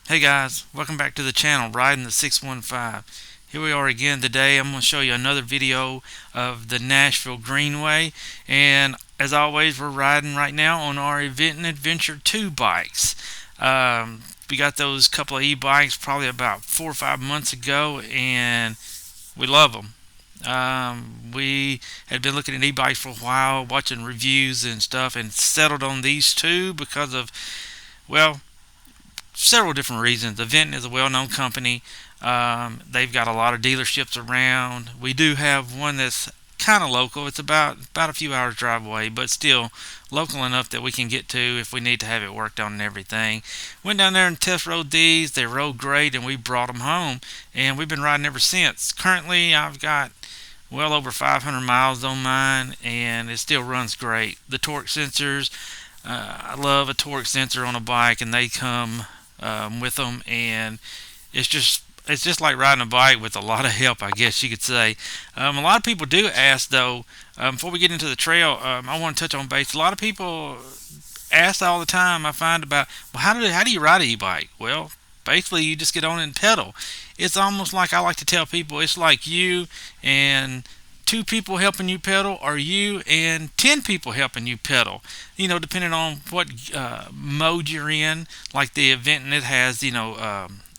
Hey guys, welcome back to the channel, Riding the 615. Here we are again today. I'm going to show you another video of the Nashville Greenway. And as always, we're riding right now on our Aventon Adventure 2 bikes. We got those couple of e-bikes probably about 4 or 5 months ago, and we love them. We had been looking at e-bikes for a while, watching reviews and stuff, and settled on these two because of, well, several different reasons. Aventon is a well-known company. They've got a lot of dealerships around. We do have one that's kind of local. It's about a few hours drive away, but still local enough that we can get to if we need to have it worked on and everything. Went down there and test rode these. They rode great, and we brought them home, and we've been riding ever since. Currently, I've got well over 500 miles on mine, and it still runs great. The torque sensors, I love a torque sensor on a bike, and they come with them, and it's just like riding a bike with a lot of help, I guess you could say. A lot of people do ask though. Before we get into the trail, I want to touch on base. A lot of people ask all the time. I find about, well, how do you ride an e-bike? Well, basically you just get on and pedal. It's almost like, I like to tell people, it's like you and two people helping you pedal, or you and 10 people helping you pedal. Depending on what mode you're in. Like the event, and it has,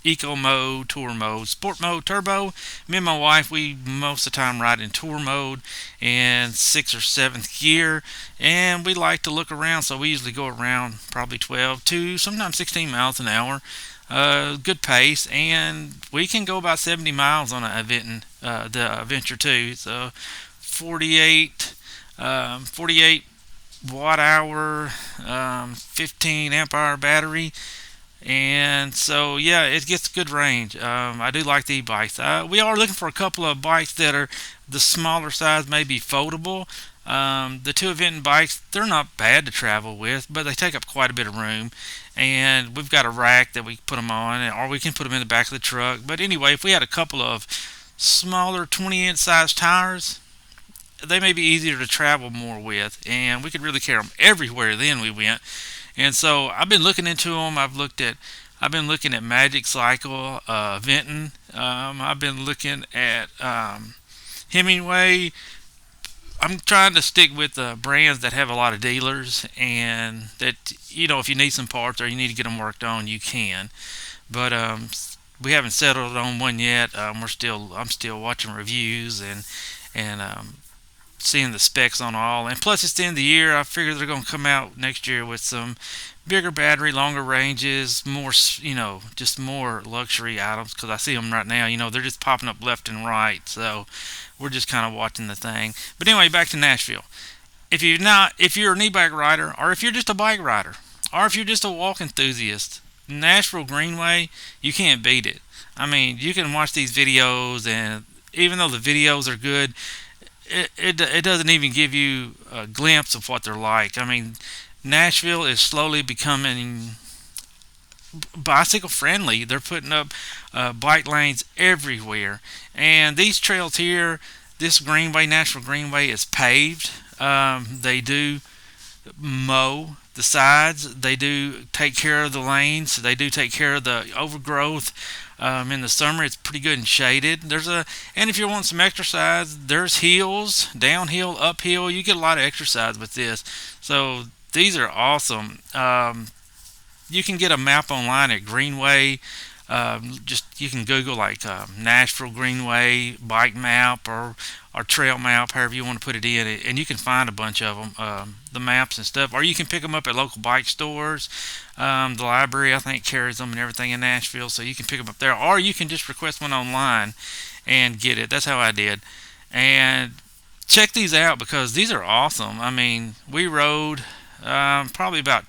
eco mode, tour mode, sport mode, turbo. Me and my wife, we most of the time ride in tour mode and 6th or 7th gear, and we like to look around, so we usually go around probably 12 to sometimes 16 miles an hour. Good pace, and we can go about 70 miles on an event, the Adventure 2. So 48 watt hour, 15 amp hour battery, and so yeah, it gets good range. I do like the e-bikes. We are looking for a couple of bikes that are the smaller size, maybe foldable. The two event bikes, they're not bad to travel with, but they take up quite a bit of room. And we've got a rack that we put them on, or we can put them in the back of the truck. But anyway, if we had a couple of smaller 20-inch size tires, they may be easier to travel more with, and we could really carry them everywhere. Then we went, and so I've been looking into them. I've been looking at Magic Cycle, Venton. I've been looking at Hemingway. I'm trying to stick with brands that have a lot of dealers, and that, if you need some parts or you need to get them worked on, you can. But we haven't settled on one yet. I'm still watching reviews and seeing the specs on all. And plus, it's the end of the year. I figure they're going to come out next year with some bigger battery, longer ranges, more, just more luxury items, because I see them right now. They're just popping up left and right. So we're just kind of watching the thing. But anyway, back to Nashville. If you're an e-bike rider, or if you're just a bike rider, or if you're just a walk enthusiast, Nashville Greenway, you can't beat it. I mean, you can watch these videos, and even though the videos are good, it doesn't even give you a glimpse of what they're like. I mean, Nashville is slowly becoming bicycle friendly. They're putting up bike lanes everywhere, and these trails here, this Greenway, Nashville Greenway, is paved. They do mow the sides. They do take care of the lanes. They do take care of the overgrowth. In the summer, it's pretty good and shaded. And if you want some exercise, there's hills, downhill, uphill. You get a lot of exercise with this. So these are awesome. You can get a map online at Greenway. Just you can Google like Nashville Greenway bike map, or trail map, however you want to put it in, and you can find a bunch of them, the maps and stuff. Or you can pick them up at local bike stores. The library, I think, carries them and everything in Nashville, so you can pick them up there. Or you can just request one online and get it. That's how I did. And check these out, because these are awesome. I mean, we rode probably about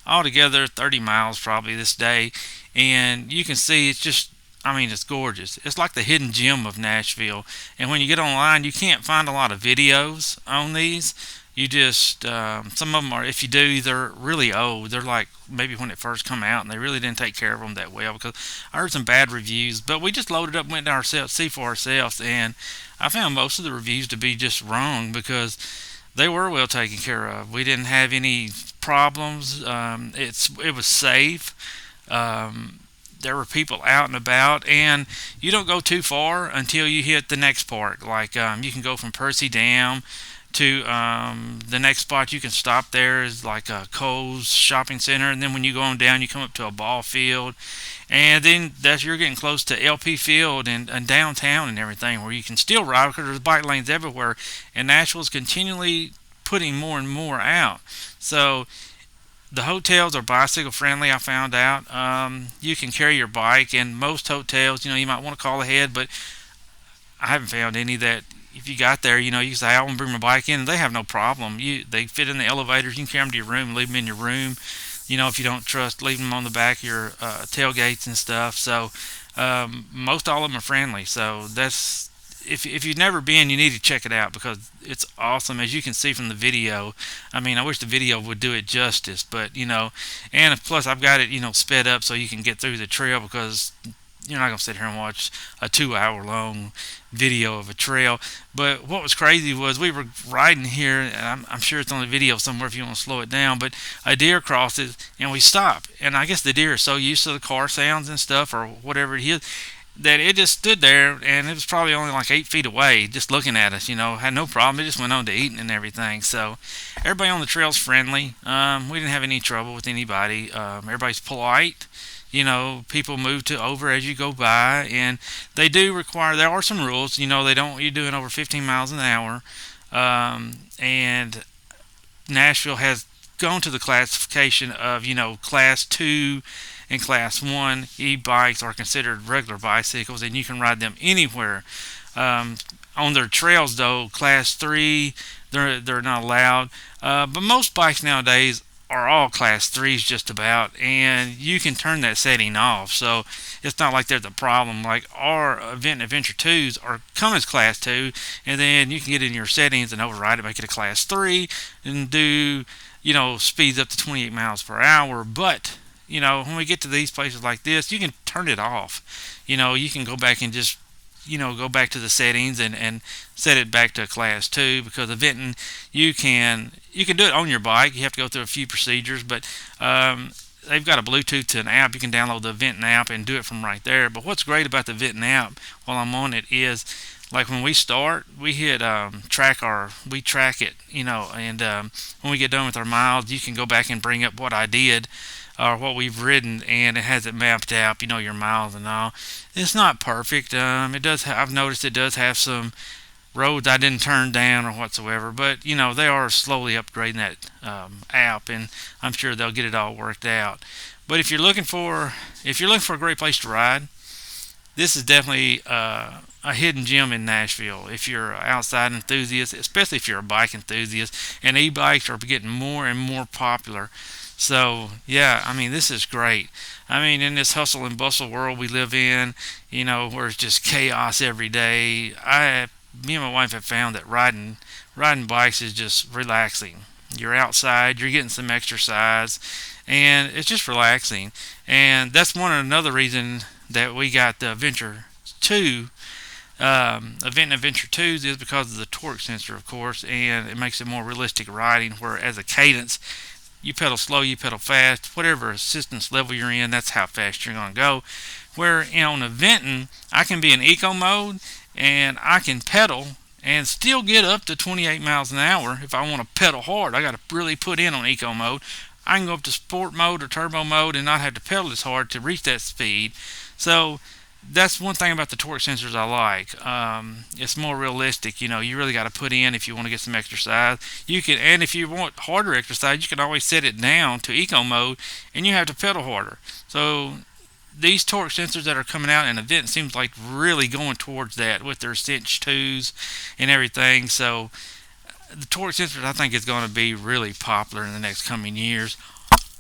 altogether 30 miles probably this day, and you can see it's just, I mean, it's gorgeous. It's like the hidden gem of Nashville. And when you get online, you can't find a lot of videos on these. You just, some of them are, if you do, they're really old. They're like maybe when it first come out, and they really didn't take care of them that well, because I heard some bad reviews. But we just loaded up, went to ourselves, see for ourselves, and I found most of the reviews to be just wrong, because they were well taken care of. We didn't have any problems. It was safe. there were people out and about, and you don't go too far until you hit the next park. Like you can go from Percy Dam to the next spot you can stop there is like a Kohl's shopping center, and then when you go on down, you come up to a ball field, and then that's you're getting close to LP Field and downtown and everything, where you can still ride because there's bike lanes everywhere, and Nashville's continually putting more and more out. So the hotels are bicycle friendly. I found out you can carry your bike, and most hotels, you might want to call ahead, but I haven't found any that if you got there, you can say I want to bring my bike in, and they have no problem. They fit in the elevators. You can carry them to your room, leave them in your room. If you don't trust, leave them on the back of your tailgates and stuff. So most all of them are friendly. So that's if you've never been, you need to check it out because it's awesome. As you can see from the video, I mean, I wish the video would do it justice, but and plus I've got it sped up so you can get through the trail because you're not gonna sit here and watch a 2 hour long video of a trail. But what was crazy was we were riding here, and I'm sure it's on the video somewhere if you want to slow it down, but a deer crosses and we stop, and I guess the deer is so used to the car sounds and stuff or whatever it is that it just stood there, and it was probably only like 8 feet away just looking at us, had no problem. It just went on to eating and everything. So everybody on the trail's friendly. We didn't have any trouble with anybody. Everybody's polite. People move to over as you go by, and they do require. There are some rules. They don't want you doing over 15 miles an hour. And Nashville has gone to the classification of class 2 and class 1 e-bikes are considered regular bicycles, and you can ride them anywhere. On their trails, though, class 3 they're not allowed. But most bikes nowadays are all class 3s just about, and you can turn that setting off, so it's not like there's a problem. Like our Aventon Adventure 2s are come as class 2, and then you can get in your settings and override it, make it a class 3, and do speeds up to 28 miles per hour. But when we get to these places like this, you can turn it off. You can go back and just go back to the settings and set it back to class 2, because Aventon you can do it on your bike. You have to go through a few procedures, but they've got a Bluetooth to an app. You can download the Aventon app and do it from right there. But what's great about the Aventon app while I'm on it is, like when we start, we hit track it, and when we get done with our miles, you can go back and bring up what I did or what we've ridden, and it has it mapped out, your miles and all. It's not perfect. It does. I've noticed it does have some roads I didn't turn down or whatsoever, but they are slowly upgrading that app, and I'm sure they'll get it all worked out. But if you're looking for a great place to ride, this is definitely a hidden gem in Nashville. If you're an outside enthusiast, especially if you're a bike enthusiast, and e-bikes are getting more and more popular. So yeah, I mean, this is great. I mean, in this hustle and bustle world we live in, where it's just chaos every day, me and my wife have found that riding bikes is just relaxing. You're outside, you're getting some exercise, and it's just relaxing. And that's another reason that we got the Adventure 2. Aventon Adventure 2s is because of the torque sensor, of course, and it makes it more realistic riding, where as a cadence, you pedal slow, you pedal fast, whatever assistance level you're in, that's how fast you're going to go. Where on Aventon, I can be in eco mode, and I can pedal and still get up to 28 miles an hour. If I want to pedal hard, I got to really put in on eco mode. I can go up to sport mode or turbo mode and not have to pedal as hard to reach that speed. So that's one thing about the torque sensors I like. It's more realistic. You really got to put in if you want to get some exercise. And if you want harder exercise, you can always set it down to eco mode, and you have to pedal harder. So these torque sensors that are coming out in Aventon seems like really going towards that with their Cinch 2s and everything. So the torque sensors, I think, is going to be really popular in the next coming years.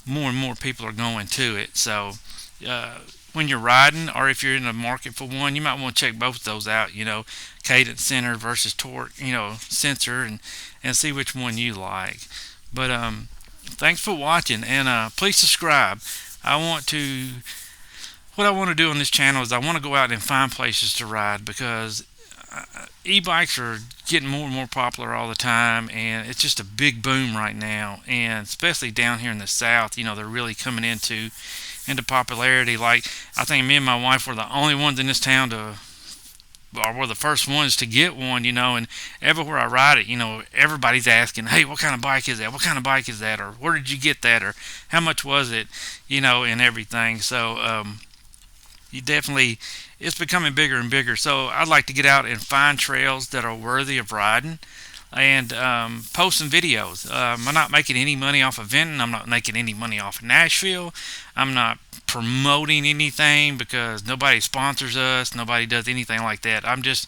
More and more people are going to it. So when you're riding, or if you're in the market for one, you might want to check both of those out, cadence center versus torque, sensor, and see which one you like. But thanks for watching, and please subscribe. What I want to do on this channel is I want to go out and find places to ride, because e-bikes are getting more and more popular all the time, and it's just a big boom right now, and especially down here in the South, they're really coming into. into popularity. Like, I think me and my wife were the only ones in this town to, or were the first ones to get one, and everywhere I ride it, everybody's asking, hey, what kind of bike is that? What kind of bike is that? Or where did you get that? Or how much was it? And everything. So, you definitely, it's becoming bigger and bigger. So I'd like to get out and find trails that are worthy of riding and post some videos. I'm not making any money off of Aventon. I'm not making any money off of Nashville. I'm not promoting anything because nobody sponsors us. Nobody does anything like that. I'm just,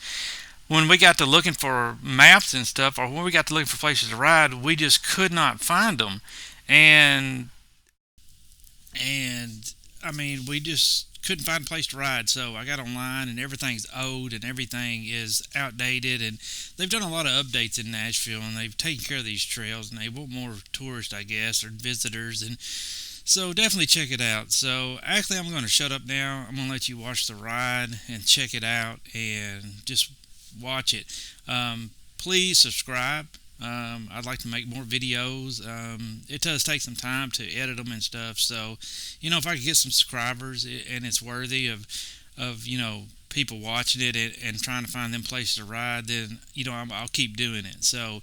when we got to looking for maps and stuff, or when we got to looking for places to ride, we just could not find them. And and I mean, we just couldn't find a place to ride. So I got online, and everything's old and everything is outdated. And they've done a lot of updates in Nashville, and they've taken care of these trails, and they want more tourists, I guess, or visitors. And so definitely check it out. So actually, I'm going to shut up now. I'm going to let you watch the ride and check it out and just watch it. Please subscribe. I'd like to make more videos. It does take some time to edit them and stuff. So, if I could get some subscribers and it's worthy of people watching it and trying to find them places to ride, then I'll keep doing it. So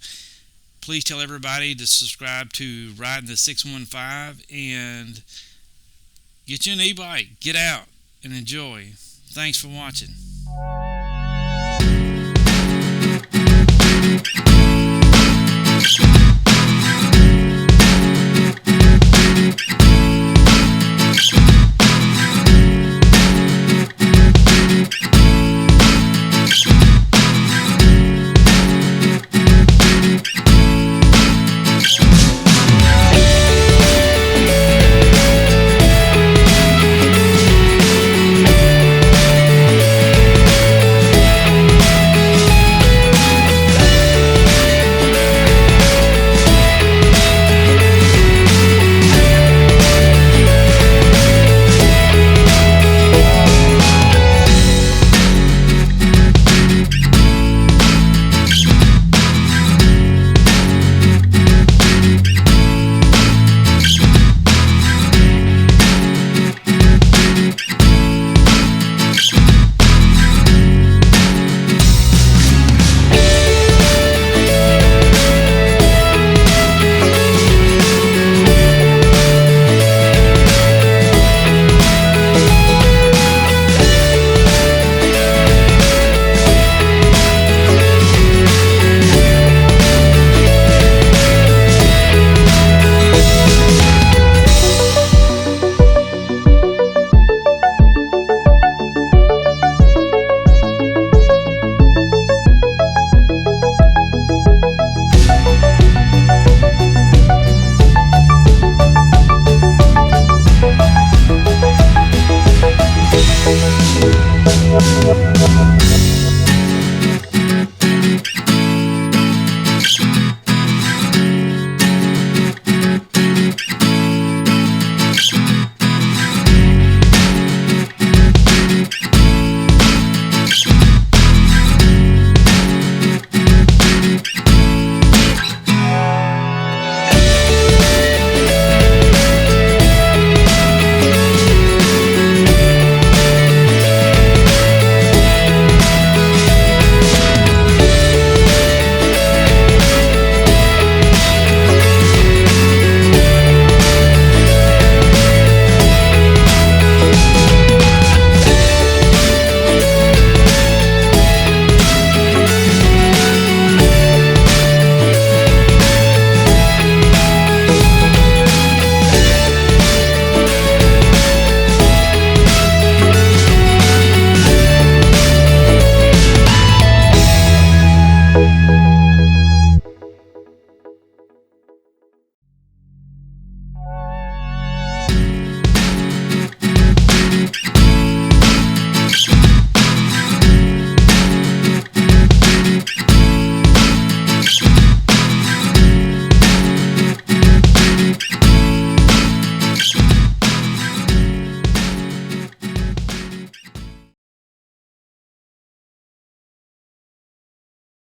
please tell everybody to subscribe to Riding the 615 and get you an e-bike. Get out and enjoy. Thanks for watching.